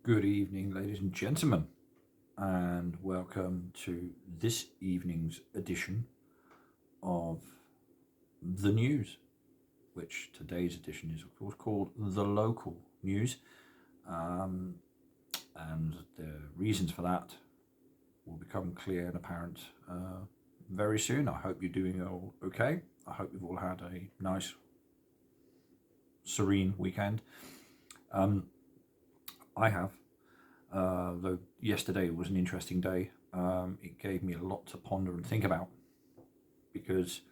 Good evening, ladies and gentlemen, and welcome to this evening's edition of The News, which today's edition is, of course, called The Local News. And the reasons for that will become clear and apparent very soon. I hope you're doing all okay. I hope you've all had a nice, serene weekend. I have. Though yesterday was an interesting day. It gave me a lot to ponder and think about because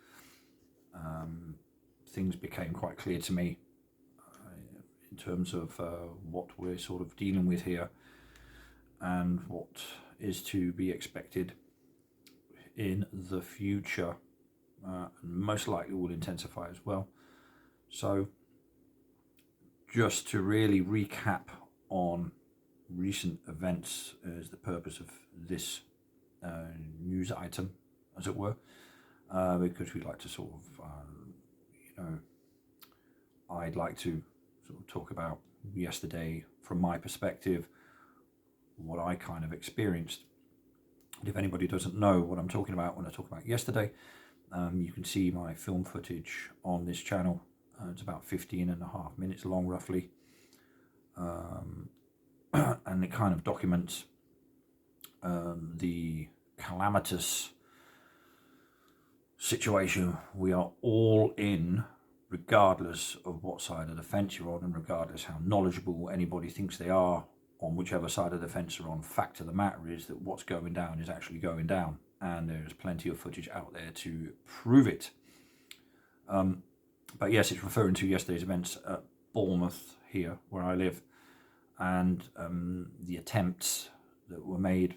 things became quite clear to me in terms of what we're sort of dealing with here and what is to be expected in the future, and most likely will intensify as well. So just to really recap on recent events is the purpose of this news item, as it were, because we like to sort of, I'd like to sort of talk about yesterday from my perspective, what I kind of experienced. And if anybody doesn't know what I'm talking about when I talk about yesterday, you can see my film footage on this channel. It's about 15 and a half minutes long, roughly. And it kind of documents the calamitous situation we are all in, regardless of what side of the fence you're on and regardless how knowledgeable anybody thinks they are on whichever side of the fence they're on. Fact of the matter is that what's going down is actually going down, and there's plenty of footage out there to prove it. But yes, it's referring to yesterday's events at Bournemouth here, where I live, and the attempts that were made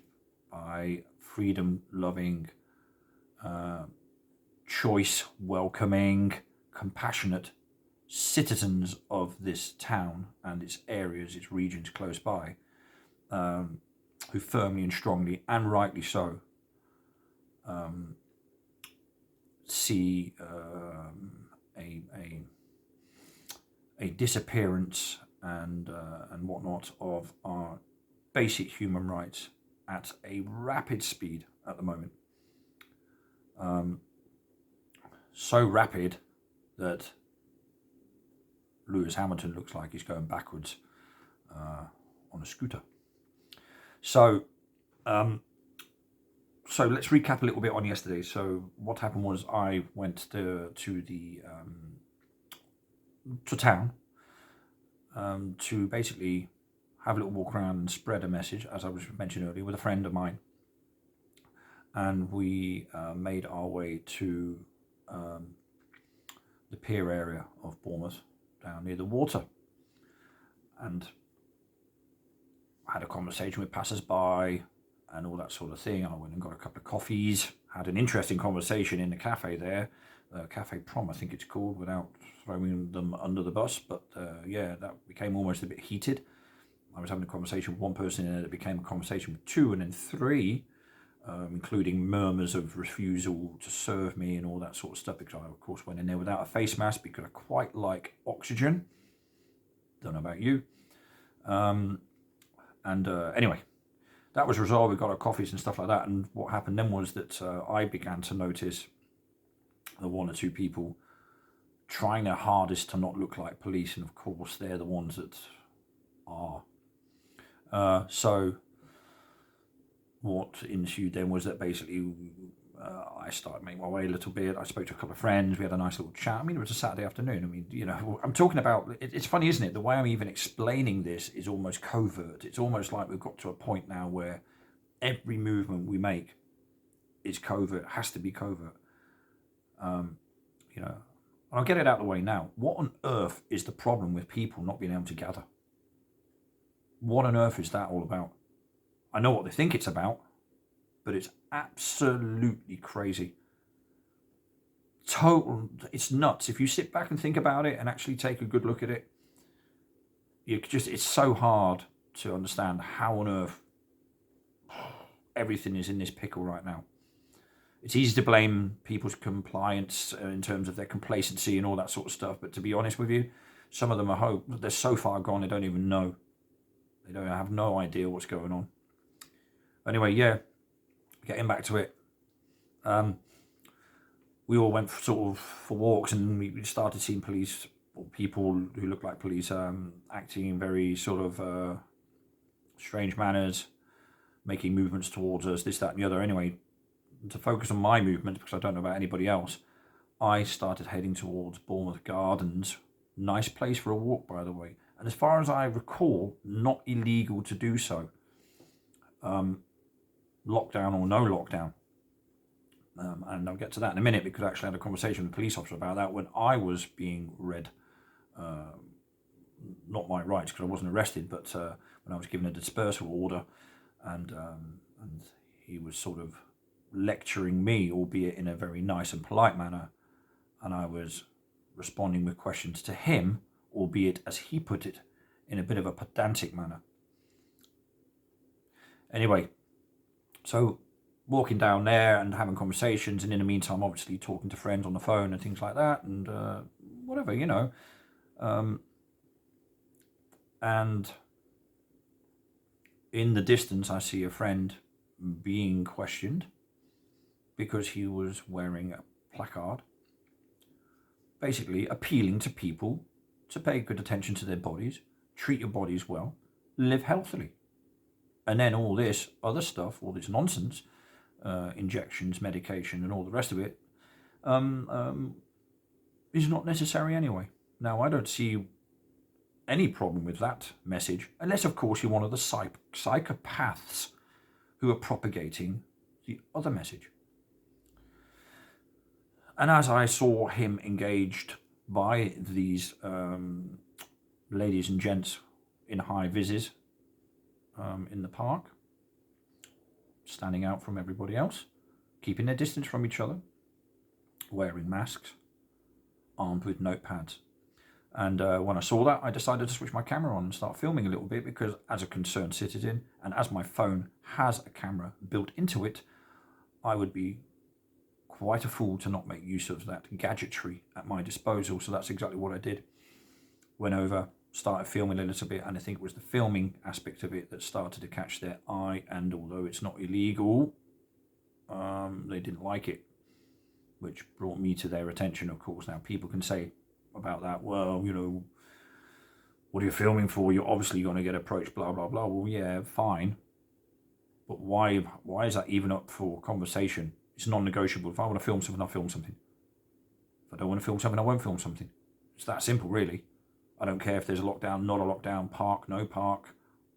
by freedom-loving, choice-welcoming, compassionate citizens of this town and its areas, its regions close by, who firmly and strongly, and rightly so, see a disappearance and whatnot of our basic human rights at a rapid speed at the moment. So rapid that Lewis Hamilton looks like he's going backwards on a scooter. So let's recap a little bit on yesterday. So what happened was I went to town to basically have a little walk around and spread a message, as I was mentioned earlier, with a friend of mine. And we made our way to the pier area of Bournemouth, down near the water. And I had a conversation with passers-by and all that sort of thing. I went and got a couple of coffees, had an interesting conversation in the cafe there, Cafe Prom, I think it's called, without throwing them under the bus. But that became almost a bit heated. I was having a conversation with one person, and it became a conversation with two, and then three, including murmurs of refusal to serve me and all that sort of stuff, because I, of course, went in there without a face mask because I quite like oxygen. Don't know about you. Anyway, that was resolved. We got our coffees and stuff like that. And what happened then was that I began to notice the one or two people trying their hardest to not look like police. And of course, they're the ones that are. So what ensued then was that basically I started making my way a little bit. I spoke to a couple of friends. We had a nice little chat. I mean, it was a Saturday afternoon. I mean, I'm talking about, it's funny, isn't it? The way I'm even explaining this is almost covert. It's almost like we've got to a point now where every movement we make is covert, has to be covert. I'll get it out of the way now. What on earth is the problem with people not being able to gather? What on earth is that all about? I know what they think it's about, but it's absolutely crazy. It's nuts. If you sit back and think about it and actually take a good look at it, it's so hard to understand how on earth everything is in this pickle right now. It's easy to blame people's compliance in terms of their complacency and all that sort of stuff, but to be honest with you, some of them they're so far gone they don't even know. They don't have no idea what's going on. Anyway, yeah, getting back to it. We all went for walks, and we started seeing police, or people who look like police, acting in very sort of strange manners, making movements towards us, this, that, and the other. Anyway, to focus on my movement, because I don't know about anybody else, I started heading towards Bournemouth Gardens. Nice place for a walk, by the way. And as far as I recall, not illegal to do so. Lockdown or no lockdown. And I'll get to that in a minute, because I actually had a conversation with a police officer about that when I was being read, not my rights because I wasn't arrested, but when I was given a dispersal order, and he was sort of lecturing me, albeit in a very nice and polite manner, and I was responding with questions to him, albeit, as he put it, in a bit of a pedantic manner. Anyway, so walking down there and having conversations, and in the meantime, obviously talking to friends on the phone and things like that, and whatever, you know. And in the distance, I see a friend being questioned because he was wearing a placard, basically appealing to people to pay good attention to their bodies, treat your bodies well, live healthily. And then all this other stuff, all this nonsense, injections, medication, and all the rest of it, is not necessary anyway. Now, I don't see any problem with that message, unless, of course, you're one of the psychopaths who are propagating the other message. And as I saw him engaged by these ladies and gents in high vises in the park, standing out from everybody else, keeping their distance from each other, wearing masks, armed with notepads. And when I saw that, I decided to switch my camera on and start filming a little bit, because as a concerned citizen, and as my phone has a camera built into it, I would be quite a fool to not make use of that gadgetry at my disposal. So that's exactly what I did. Went over, started filming a little bit, and I think it was the filming aspect of it that started to catch their eye, and although it's not illegal, they didn't like it, which brought me to their attention, of course. Now, people can say about that, well, you know, what are you filming for? You're obviously going to get approached, blah, blah, blah. Well, yeah, fine. But why is that even up for conversation? It's non-negotiable. If I want to film something, I'll film something. If I don't want to film something, I won't film something. It's that simple, really. I don't care if there's a lockdown, not a lockdown, park, no park,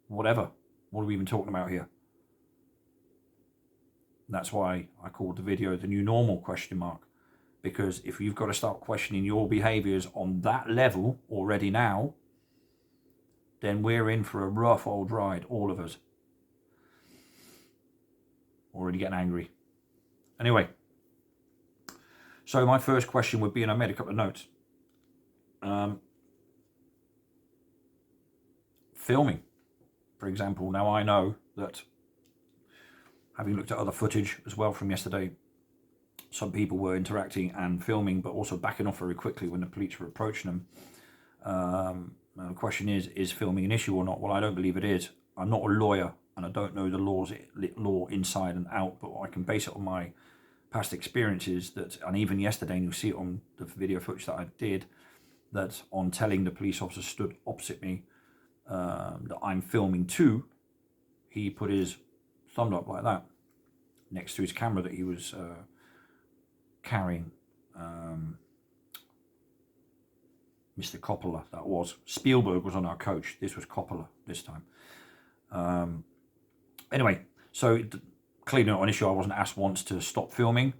whatever. What are we even talking about here? That's why I called the video the new normal ? Because if you've got to start questioning your behaviours on that level already now, then we're in for a rough old ride, all of us. Already getting angry. Anyway, so my first question would be, and I made a couple of notes. Filming, for example. Now, I know that, having looked at other footage as well from yesterday, some people were interacting and filming, but also backing off very quickly when the police were approaching them. Now the question is filming an issue or not? Well, I don't believe it is. I'm not a lawyer, and I don't know the law inside and out, but I can base it on my past experiences, that, and even yesterday, and you'll see it on the video footage that I did, that on telling the police officer stood opposite me that I'm filming too, he put his thumb up like that next to his camera that he was carrying. Mr. Coppola, that was. Spielberg was on our coach. This was Coppola this time. Anyway, so clearly not an issue. I wasn't asked once to stop filming,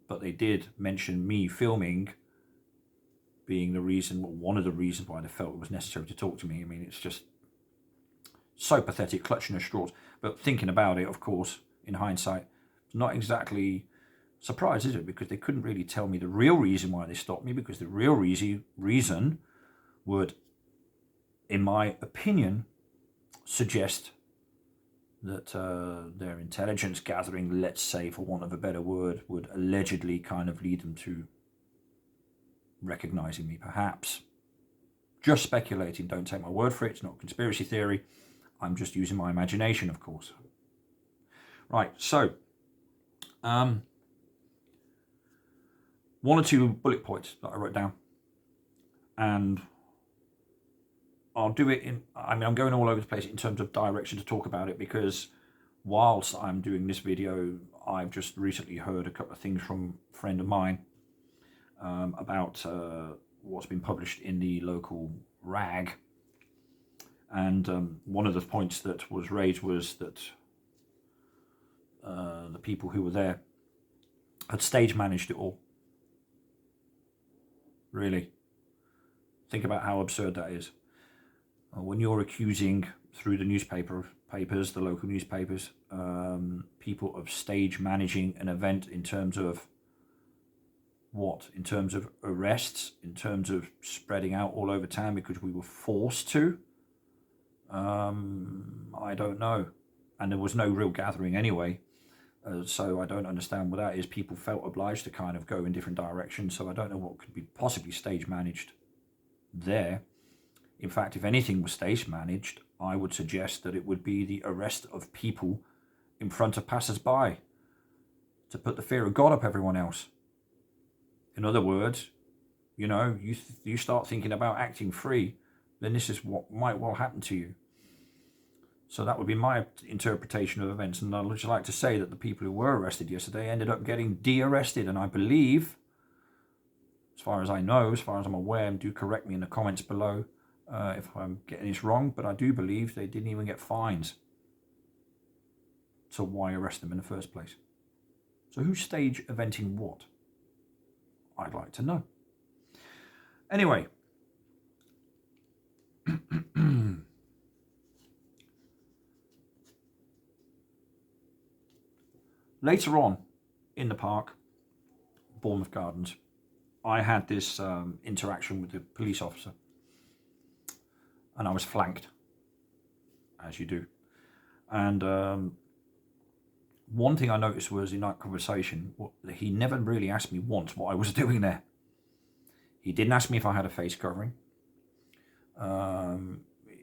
but they did mention me filming being the reason, well, one of the reasons why they felt it was necessary to talk to me. I mean, it's just so pathetic, clutching at straws. But thinking about it, of course, in hindsight, it's not exactly surprised, is it? Because they couldn't really tell me the real reason why they stopped me, because the real reason would, in my opinion, suggest that their intelligence gathering, let's say, for want of a better word, would allegedly kind of lead them to recognizing me, perhaps. Just speculating, don't take my word for it, it's not a conspiracy theory. I'm just using my imagination, of course. Right, so one or two bullet points that I wrote down, and I'll do it I'm going all over the place in terms of direction to talk about it, because whilst I'm doing this video, I've just recently heard a couple of things from a friend of mine about what's been published in the local rag. And one of the points that was raised was that the people who were there had stage managed it all. Really. Think about how absurd that is. When you're accusing, through the papers, the local newspapers, people of stage managing an event in terms of what? In terms of arrests, in terms of spreading out all over town because we were forced to? I don't know. And there was no real gathering anyway. So I don't understand what that is. People felt obliged to kind of go in different directions. So I don't know what could be possibly stage managed there. In fact, if anything was stage managed, I would suggest that it would be the arrest of people in front of passers-by to put the fear of God up everyone else. In other words, you start thinking about acting free, then this is what might well happen to you. So that would be my interpretation of events. And I'd just like to say that the people who were arrested yesterday ended up getting de-arrested. And I believe, as far as I know, as far as I'm aware, and do correct me in the comments below if I'm getting this wrong, but I do believe they didn't even get fines. So why arrest them in the first place? So who's stage eventing what? I'd like to know. Anyway. Later on in the park, Bournemouth Gardens, I had this interaction with the police officer, and I was flanked, as you do. And one thing I noticed was in that conversation, he never really asked me once what I was doing there. He didn't ask me if I had a face covering.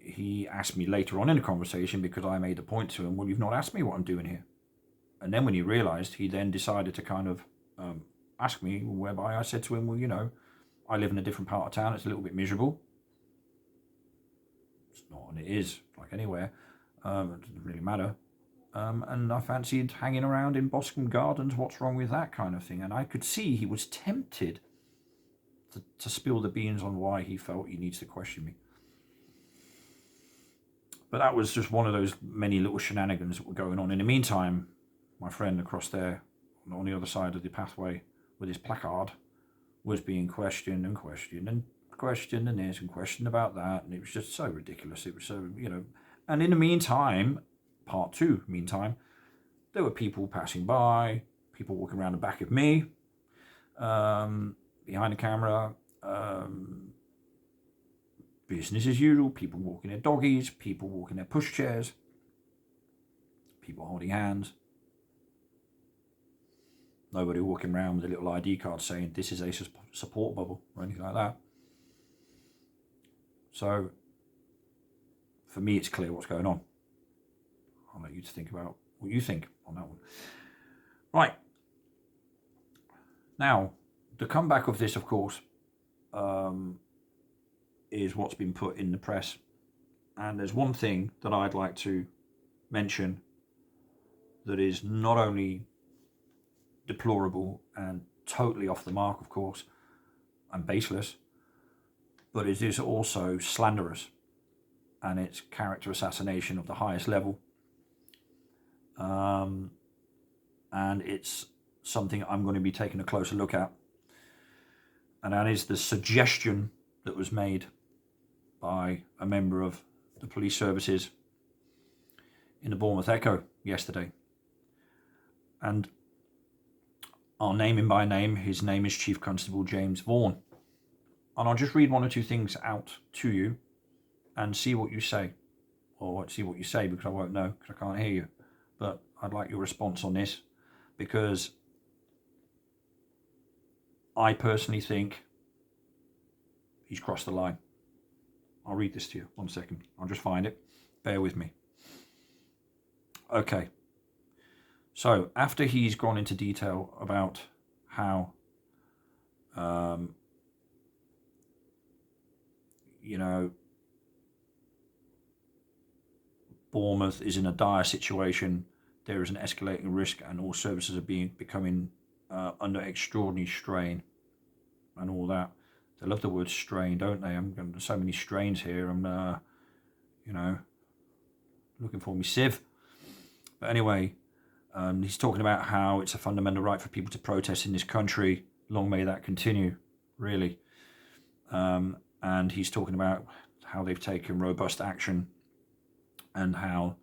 He asked me later on in the conversation, because I made the point to him, well, you've not asked me what I'm doing here. And then when he realised, he then decided to kind of ask me, whereby I said to him, well, I live in a different part of town. It's a little bit miserable. It's not, and it is, like anywhere. It doesn't really matter. And I fancied hanging around in Boscombe Gardens. What's wrong with that kind of thing? And I could see he was tempted to spill the beans on why he felt he needs to question me. But that was just one of those many little shenanigans that were going on. In the meantime, my friend across there, on the other side of the pathway, with his placard, was being questioned and questioned and questioned and this and questioned about that. And it was just so ridiculous. It was so, And in the meantime, part two, there were people passing by, people walking around the back of me, behind the camera, business as usual, people walking their doggies, people walking their pushchairs, people holding hands. Nobody walking around with a little ID card saying this is a support bubble or anything like that. So, for me, it's clear what's going on. I'll let you to think about what you think on that one. Right. Now, the comeback of this, of course, is what's been put in the press. And there's one thing that I'd like to mention that is not only deplorable and totally off the mark, of course, and baseless, but it is also slanderous, and it's character assassination of the highest level. And it's something I'm going to be taking a closer look at, and that is the suggestion that was made by a member of the police services in the Bournemouth Echo yesterday. And I'll name him by name. His name is Chief Constable James Vaughan. And I'll just read one or two things out to you and see what you say. Or I won't see what you say because I won't know, because I can't hear you. But I'd like your response on this, because I personally think he's crossed the line. I'll read this to you. 1 second. I'll just find it. Bear with me. Okay. So after he's gone into detail about how, you know, Bournemouth is in a dire situation, there is an escalating risk, and all services are becoming under extraordinary strain, and all that. They love the word strain, don't they? There's so many strains here. I'm, you know, looking for me sieve. But anyway, he's talking about how it's a fundamental right for people to protest in this country. Long may that continue, really. And he's talking about how they've taken robust action, and how,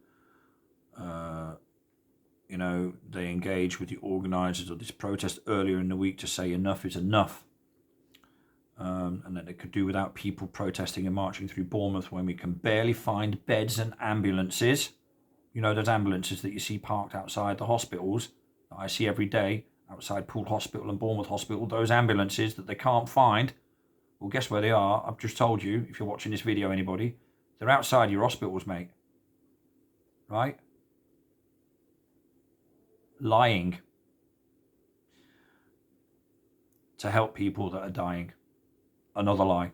you know, they engaged with the organisers of this protest earlier in the week to say enough is enough. And that they could do without people protesting and marching through Bournemouth when we can barely find beds and ambulances. You know, those ambulances that you see parked outside the hospitals that I see every day, outside Poole Hospital and Bournemouth Hospital, those ambulances that they can't find. Well, guess where they are? I've just told you, if you're watching this video, anybody, they're outside your hospitals, mate. Right? Lying to help people that are dying. Another lie.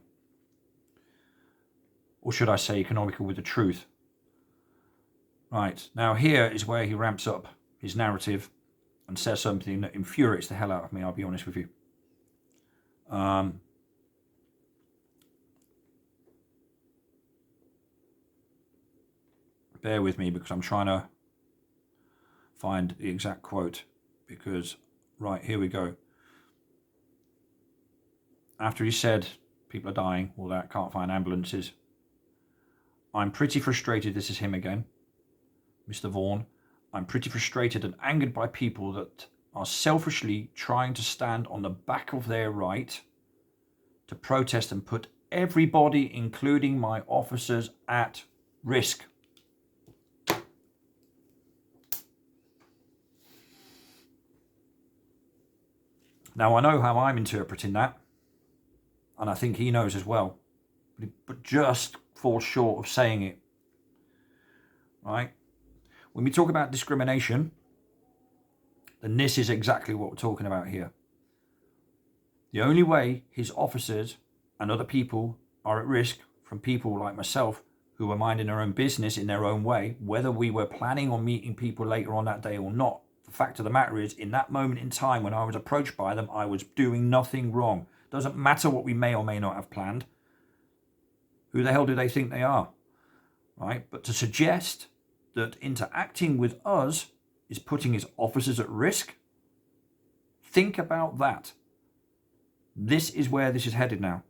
Or should I say economical with the truth. Right, now here is where he ramps up his narrative and says something that infuriates the hell out of me, I'll be honest with you. Bear with me, because I'm trying to find the exact quote, because, right, here we go. After he said people are dying, all that, can't find ambulances. I'm pretty frustrated, this is him again, Mr. Vaughan. I'm pretty frustrated and angered by people that are selfishly trying to stand on the back of their right to protest and put everybody, including my officers, at risk. Now, I know how I'm interpreting that, and I think he knows as well, but just falls short of saying it. Right? When we talk about discrimination, then this is exactly what we're talking about here. The only way his officers and other people are at risk from people like myself who are minding their own business in their own way, whether we were planning on meeting people later on that day or not, the fact of the matter is, in that moment in time when I was approached by them, I was doing nothing wrong. Doesn't matter what we may or may not have planned. Who the hell do they think they are? Right? But to suggest that interacting with us is putting his officers at risk, think about that. This is where this is headed now.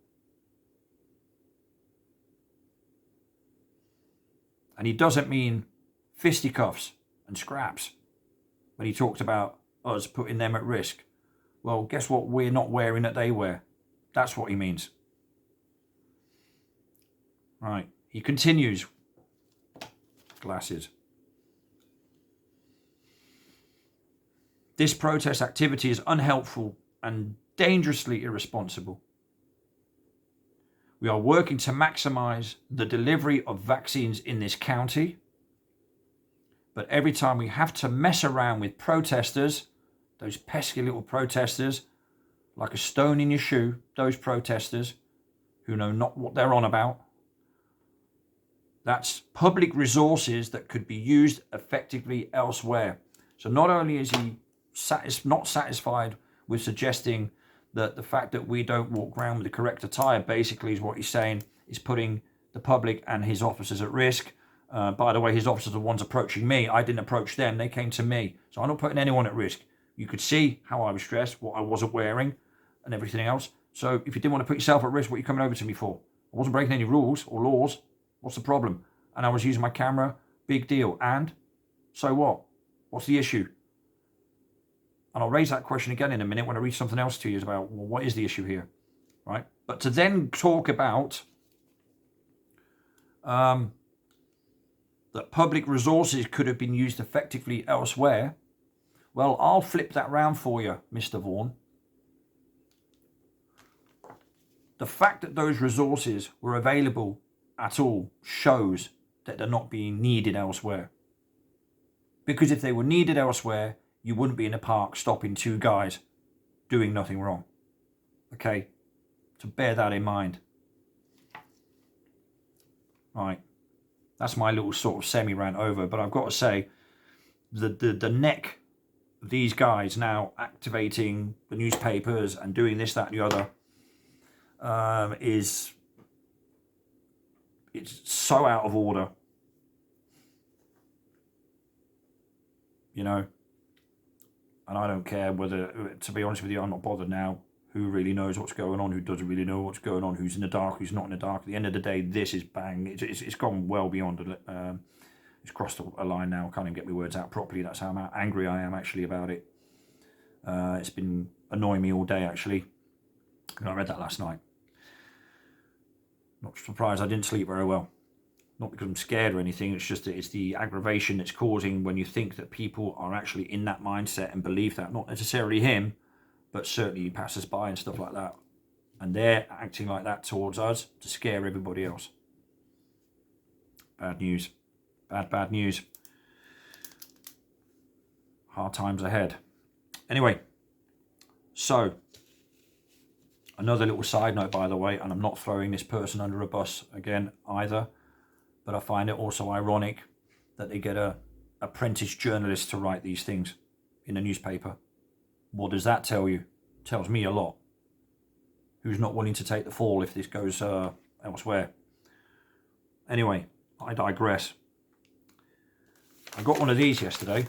And he doesn't mean fisticuffs and scraps when he talked about us putting them at risk. Well, guess what we're not wearing that they wear? That's what he means. Right. He continues. Glasses. This protest activity is unhelpful and dangerously irresponsible. We are working to maximise the delivery of vaccines in this county, but every time we have to mess around with protesters, those pesky little protesters, like a stone in your shoe, those protesters who know not what they're on about, that's public resources that could be used effectively elsewhere. So not only is he not satisfied with suggesting that the fact that we don't walk around with the correct attire, basically is what he's saying, is putting the public and his officers at risk. By the way, his officers are the ones approaching me. I didn't approach them. They came to me. So I'm not putting anyone at risk. You could see how I was dressed, what I wasn't wearing, and everything else. So if you didn't want to put yourself at risk, what are you coming over to me for? I wasn't breaking any rules or laws. What's the problem? And I was using my camera. Big deal. And so what? What's the issue? And I'll raise that question again in a minute when I read something else to you about, well, what is the issue here, right? But to then talk about that public resources could have been used effectively elsewhere, well, I'll flip that round for you, Mr. Vaughan. The fact that those resources were available at all shows that they're not being needed elsewhere. Because if they were needed elsewhere, you wouldn't be in a park stopping two guys doing nothing wrong. Okay? So bear that in mind. Right. That's my little sort of semi-rant over. But I've got to say, the neck of these guys now activating the newspapers and doing this, that, and the other it's so out of order. You know, and I don't care whether, to be honest with you, I'm not bothered now. Who really knows what's going on? Who doesn't really know what's going on? Who's in the dark? Who's not in the dark? At the end of the day, this is bang. It's gone well beyond. It's crossed a line now. I can't even get my words out properly. That's how angry I am actually about it. It's been annoying me all day actually. And I read that last night. Not surprised I didn't sleep very well. Not because I'm scared or anything. It's just that it's the aggravation it's causing when you think that people are actually in that mindset and believe that. Not necessarily him, but certainly passers-by and stuff like that. And they're acting like that towards us to scare everybody else. Bad news. Bad news. Hard times ahead. Anyway, so another little side note, by the way, and I'm not throwing this person under a bus again either, but I find it also ironic that they get a apprentice journalist to write these things in a newspaper. What does that tell you? It tells me a lot. Who's not willing to take the fall if this goes elsewhere? Anyway, I digress. I got one of these yesterday,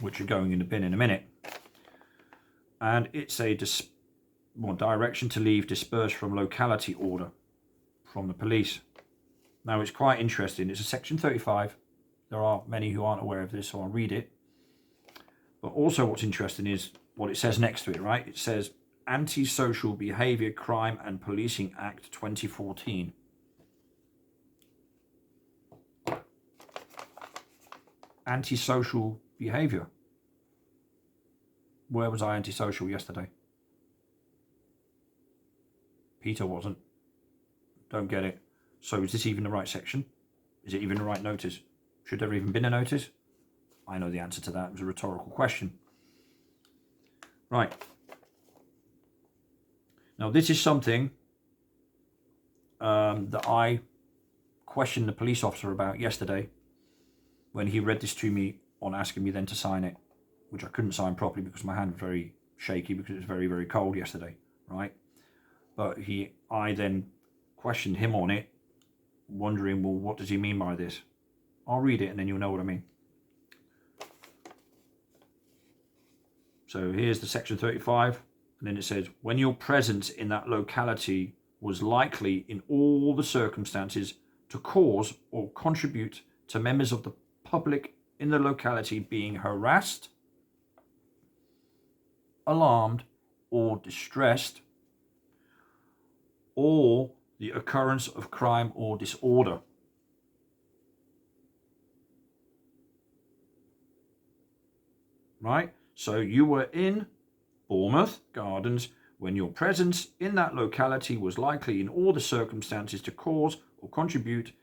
which are going in the bin in a minute, and it's a direction to leave dispersed from locality order from the police. Now it's quite interesting. It's a section 35. There are many who aren't aware of this, so I'll read it. But also what's interesting is what it says next to it, right? It says Anti-Social Behaviour Crime and Policing Act 2014. Antisocial behaviour. Where was I antisocial yesterday? Peter wasn't. Don't get it. So is this even the right section? Is it even the right notice? Should there even been a notice? I know the answer to that. It was a rhetorical question. Right. Now this is something that I questioned the police officer about yesterday when he read this to me on asking me then to sign it, which I couldn't sign properly because my hand was very shaky because it was very, very cold yesterday, right? But I then questioned him on it, wondering, well, what does he mean by this? I'll read it and then you'll know what I mean. So here's the section 35, and then it says, when your presence in that locality was likely in all the circumstances to cause or contribute to members of the public in the locality being harassed, alarmed, or distressed, or the occurrence of crime or disorder. Right? So you were in Bournemouth Gardens when your presence in that locality was likely in all the circumstances to cause or contribute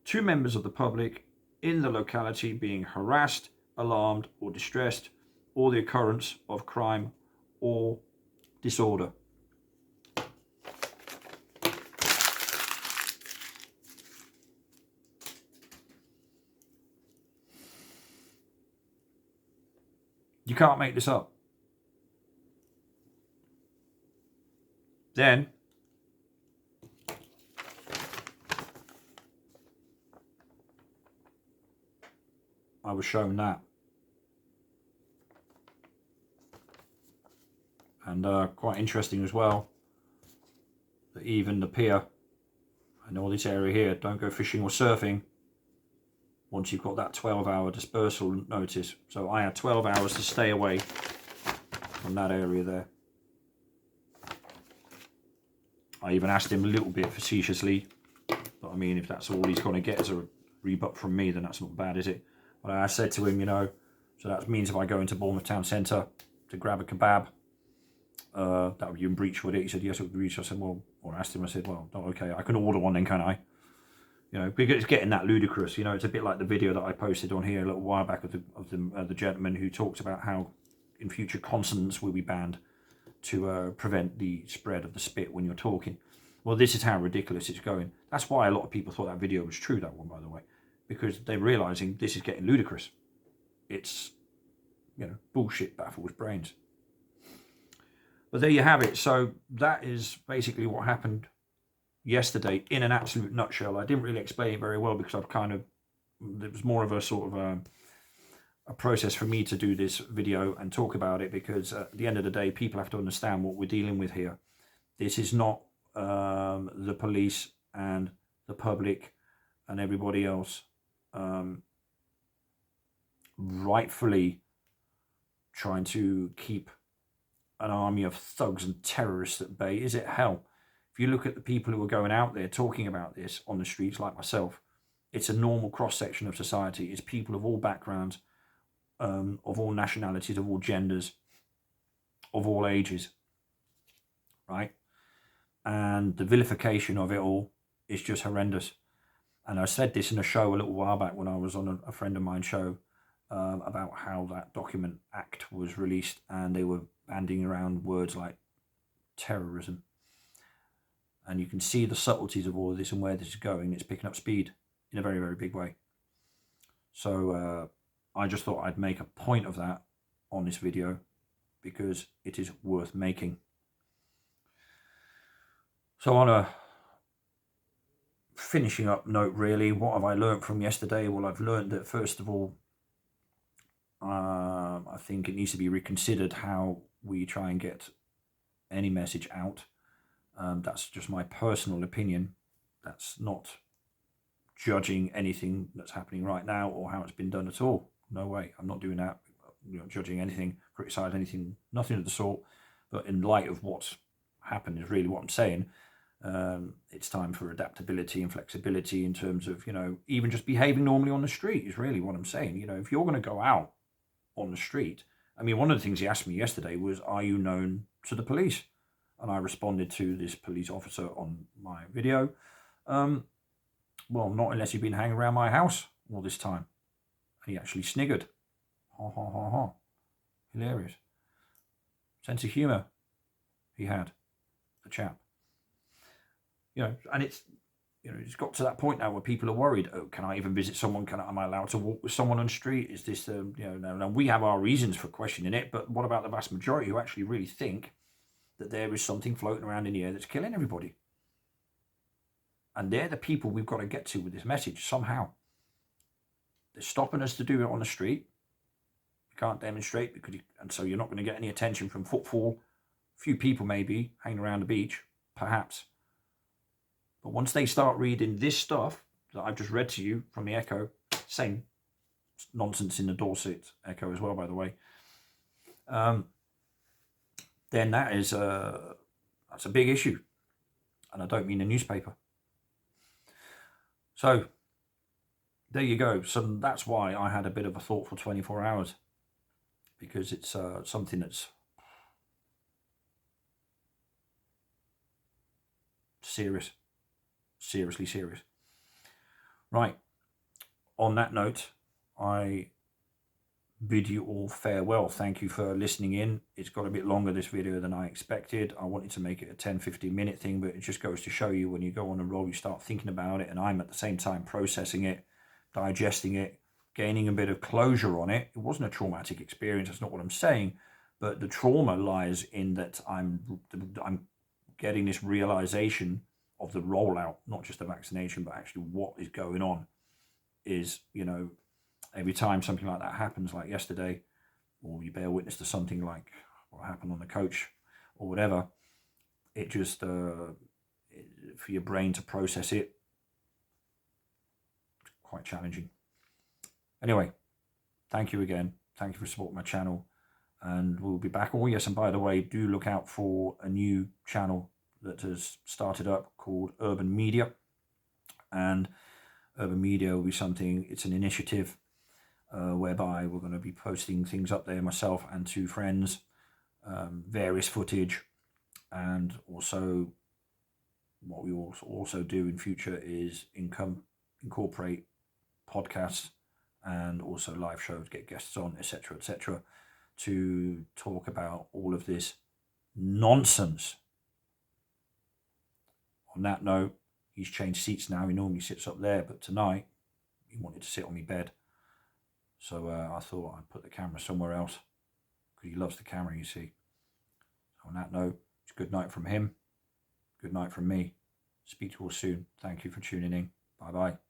to members of the public in the locality being harassed, alarmed, or distressed, or the occurrence of crime or disorder. You can't make this up. Then I was shown that. And quite interesting as well, that even the pier and all this area here, don't go fishing or surfing once you've got that 12-hour dispersal notice. So I had 12 hours to stay away from that area there. I even asked him a little bit facetiously, but I mean, if that's all he's going to get as a rebut from me, then that's not bad, is it? But I said to him, you know, so that means if I go into Bournemouth Town Centre to grab a kebab, that would be in breach, would it? He said, yes, it would be breach. I said, well, or I asked him, I said, well, okay, I can order one then, can I? You know, because it's getting that ludicrous. You know, it's a bit like the video that I posted on here a little while back of the gentleman who talks about how in future consonants will be banned to prevent the spread of the spit when you're talking. Well, this is how ridiculous it's going. That's why a lot of people thought that video was true, that one, by the way, because they're realizing this is getting ludicrous. It's, you know, bullshit baffles brains. But there you have it. So that is basically what happened yesterday in an absolute nutshell. I didn't really explain it very well because I've kind of, it was more of a sort of a process for me to do this video and talk about it, because at the end of the day, people have to understand what we're dealing with here. This is not the police and the public and everybody else rightfully trying to keep an army of thugs and terrorists at bay. Is it? Hell, if you look at the people who are going out there talking about this on the streets, like myself, it's a normal cross-section of society. It's people of all backgrounds, of all nationalities, of all genders, of all ages, right? And the vilification of it all is just horrendous. And I said this in a show a little while back when I was on a friend of mine's show about how that document act was released, and they were banding around words like terrorism. And you can see the subtleties of all of this and where this is going. It's picking up speed in a very, very big way. So I just thought I'd make a point of that on this video because it is worth making. So on a finishing up note, really, what have I learned from yesterday? Well, I've learned that, first of all, I think it needs to be reconsidered how we try and get any message out. That's just my personal opinion. That's not judging anything that's happening right now or how it's been done at all. No way. I'm not doing that. You know, judging anything, criticise anything, nothing of the sort. But in light of what's happened is really what I'm saying. It's time for adaptability and flexibility in terms of, you know, even just behaving normally on the street is really what I'm saying. You know, if you're going to go out on the street, I mean, one of the things he asked me yesterday was, are you known to the police? And I responded to this police officer on my video, well, not unless you've been hanging around my house all this time. And he actually sniggered. Ha, ha, ha, ha. Hilarious. Sense of humour he had, the chap. You know, and it's, you know, it's got to that point now where people are worried. Oh, can I even visit someone? Am I allowed to walk with someone on the street? Is this, you know, now we have our reasons for questioning it, but what about the vast majority who actually really think that there is something floating around in the air that's killing everybody? And they're the people we've got to get to with this message somehow. They're stopping us to do it on the street. You can't demonstrate because and so you're not going to get any attention from footfall. A few people maybe hanging around the beach, perhaps. But once they start reading this stuff that I've just read to you from the Echo, same nonsense in the Dorset Echo as well, by the way, then that's a big issue. And I don't mean the newspaper. So there you go. So that's why I had a bit of a thought for 24 hours, because it's something that's serious. Seriously serious. Right. On that note, I bid you all farewell. Thank you for listening in. It's got a bit longer, this video, than I expected. I wanted to make it a 10-15 minute thing, but it just goes to show you when you go on a roll, you start thinking about it, and I'm at the same time processing it, digesting it, gaining a bit of closure on it. It wasn't a traumatic experience, that's not what I'm saying, but the trauma lies in that I'm getting this realization of the rollout, not just the vaccination, but actually what is going on is, you know, every time something like that happens, like yesterday, or you bear witness to something like what happened on the coach or whatever, it just, for your brain to process it, it's quite challenging. Anyway, thank you again. Thank you for supporting my channel, and we'll be back. Oh yes, and by the way, do look out for a new channel that has started up called Urban Media. And Urban Media will be something, it's an initiative whereby we're going to be posting things up there, myself and two friends, various footage, and also what we will also do in future is income incorporate podcasts and also live shows, get guests on, etc., to talk about all of this nonsense. On that note, he's changed seats now. He normally sits up there, but tonight he wanted to sit on my bed. So I thought I'd put the camera somewhere else because he loves the camera, you see. So on that note, it's good night from him. Good night from me. Speak to you all soon. Thank you for tuning in. Bye-bye.